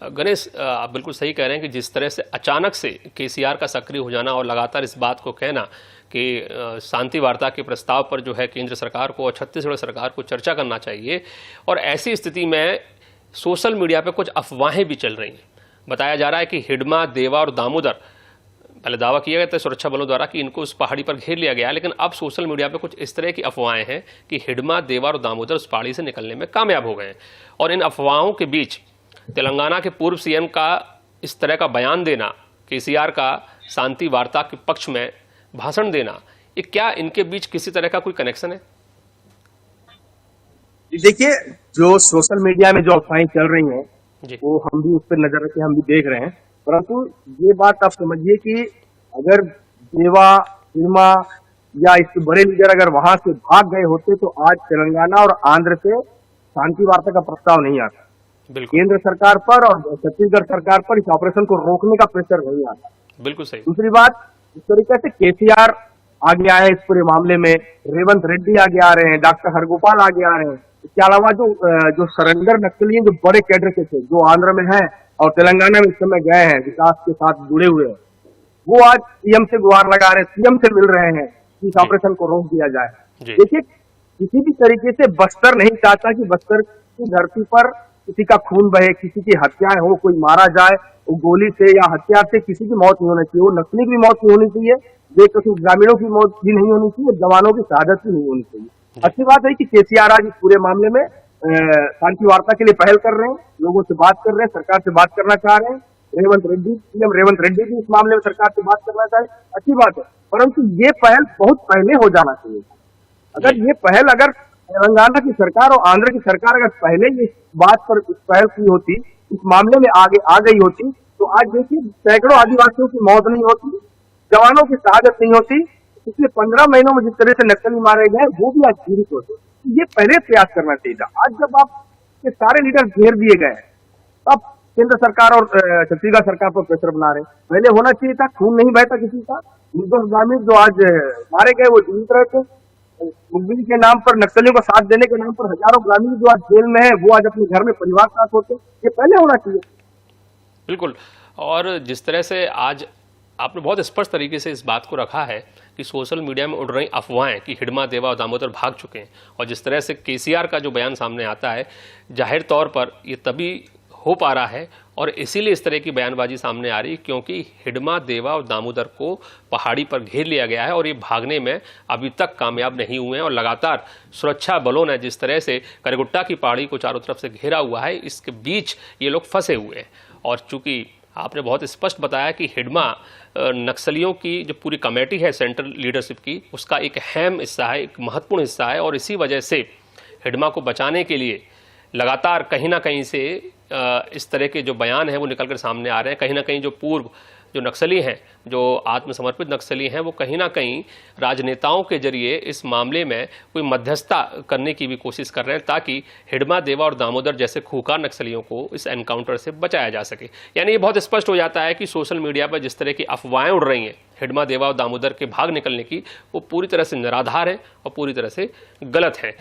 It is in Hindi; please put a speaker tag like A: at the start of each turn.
A: गणेश, आप बिल्कुल सही कह रहे हैं कि जिस तरह से अचानक से केसीआर का सक्रिय हो जाना और लगातार इस बात को कहना कि शांति वार्ता के प्रस्ताव पर जो है केंद्र सरकार को और छत्तीसगढ़ सरकार को चर्चा करना चाहिए, और ऐसी स्थिति में सोशल मीडिया पर कुछ अफवाहें भी चल रही हैं। बताया जा रहा है कि हिडमा, देवा और दामोदर, पहले दावा किया गया था सुरक्षा बलों द्वारा कि इनको उस पहाड़ी पर घेर लिया गया, लेकिन अब सोशल मीडिया पर कुछ इस तरह की अफवाहें हैं कि हिडमा, देवा और दामोदर उस पहाड़ी से निकलने में कामयाब हो गए हैं। और इन अफवाहों के बीच तेलंगाना के पूर्व सीएम का इस तरह का बयान देना, केसीआर का शांति वार्ता के पक्ष में भाषण देना, ये क्या इनके बीच किसी तरह का कोई कनेक्शन है?
B: देखिए, जो सोशल मीडिया में जो अफवाहें चल रही हैं वो हम भी उस पर नजर रखे, हम भी देख रहे हैं। परंतु ये बात आप समझिए कि अगर देवा, हिडमा या इसके बड़े लीडर अगर वहां से भाग गए होते तो आज तेलंगाना और आंध्र से शांति वार्ता का प्रस्ताव नहीं आता। केंद्र सरकार पर और छत्तीसगढ़ सरकार पर इस ऑपरेशन को रोकने का प्रेशर नहीं आता।
A: बिल्कुल सही।
B: दूसरी बात, इस तरीके से केसीआर आगे आए इस पूरे मामले में, रेवंत रेड्डी आगे आ रहे हैं, डॉक्टर हरगोपाल आगे आ रहे हैं। इसके अलावा जो सरेंडर नक्सली हैं, जो बड़े कैडर के थे, जो आंध्र में हैं और तेलंगाना में इस समय गए हैं, विकास के साथ जुड़े हुए हैं, वो आज सीएम से गुहार लगा रहे हैं, सीएम से मिल रहे हैं कि इस ऑपरेशन को रोक दिया जाए। देखिए, किसी भी तरीके से बस्तर नहीं चाहता कि बस्तर की धरती पर किसी का खून बहे, किसी की हत्याएं हो, कोई मारा जाए, वो गोली से या हथियार से किसी की मौत नहीं होनी चाहिए, वो नक्सली की मौत नहीं होनी चाहिए, बेकसूर ग्रामीणों की मौत भी नहीं होनी चाहिए, जवानों की शहादत भी नहीं होनी चाहिए। अच्छी बात है कि केसीआर आज इस पूरे मामले में शांति वार्ता के लिए पहल कर रहे हैं, लोगों से बात कर रहे हैं, सरकार से बात करना चाह रहे हैं। सीएम रेवंत रेड्डी भी इस मामले में सरकार से बात करना चाहे, अच्छी बात है। परंतु ये पहल बहुत पहले हो जाना चाहिए। अगर तेलंगाना की सरकार और आंध्र की सरकार अगर पहले इस बात पर पहल की होती, इस मामले में आगे आ गई होती, तो आज देखिए सैकड़ों आदिवासियों की मौत नहीं होती, जवानों की शहादत नहीं होती। पिछले 15 महीनों में जिस तरह से नक्सली मारे गए वो भी आज जीवित होते। ये पहले प्रयास करना चाहिए था। आज जब आप ये सारे लीडर घेर दिए गए, तब केंद्र सरकार और छत्तीसगढ़ सरकार पर प्रेशर बना रहे। पहले होना चाहिए था, खून नहीं बहता किसी का। निर्दोष ग्रामीण जो आज मारे गए वो जीवित रहते। मुखबिरी के नाम पर, नक्सलियों का साथ देने के नाम पर हजारों ग्रामीण जो आज जेल में है, वो आज अपने घर में परिवार के साथ होते। ये पहले होना चाहिए।
A: बिल्कुल। और जिस तरह से आज आपने बहुत स्पष्ट तरीके से इस बात को रखा है कि सोशल मीडिया में उड़ रही अफवाहें कि हिडमा, देवा और दामोदर भाग चुके हैं, और जिस तरह से केसीआर का जो बयान सामने आता है, जाहिर तौर पर ये तभी हो पा रहा है और इसीलिए इस तरह की बयानबाजी सामने आ रही है क्योंकि हिडमा, देवा और दामोदर को पहाड़ी पर घेर लिया गया है और ये भागने में अभी तक कामयाब नहीं हुए हैं। और लगातार सुरक्षा बलों ने जिस तरह से करगुट्टा की पहाड़ी को चारों तरफ से घेरा हुआ है, इसके बीच ये लोग फंसे हुए हैं। और चूंकि आपने बहुत स्पष्ट बताया कि हिडमा नक्सलियों की जो पूरी कमेटी है सेंट्रल लीडरशिप की, उसका एक अहम हिस्सा है, एक महत्वपूर्ण हिस्सा है, और इसी वजह से हिडमा को बचाने के लिए लगातार कहीं ना कहीं से इस तरह के जो बयान हैं वो निकल कर सामने आ रहे हैं। कहीं ना कहीं जो पूर्व जो नक्सली हैं, जो आत्मसमर्पित नक्सली हैं, वो कहीं ना कहीं राजनेताओं के जरिए इस मामले में कोई मध्यस्थता करने की भी कोशिश कर रहे हैं ताकि हिडमा, देवा और दामोदर जैसे खूंखार नक्सलियों को इस एनकाउंटर से बचाया जा सके। यानी ये बहुत स्पष्ट हो जाता है कि सोशल मीडिया पर जिस तरह की अफवाहें उड़ रही हैं हिडमा, देवा और दामोदर के भाग निकलने की, वो पूरी तरह से निराधार है और पूरी तरह से गलत है।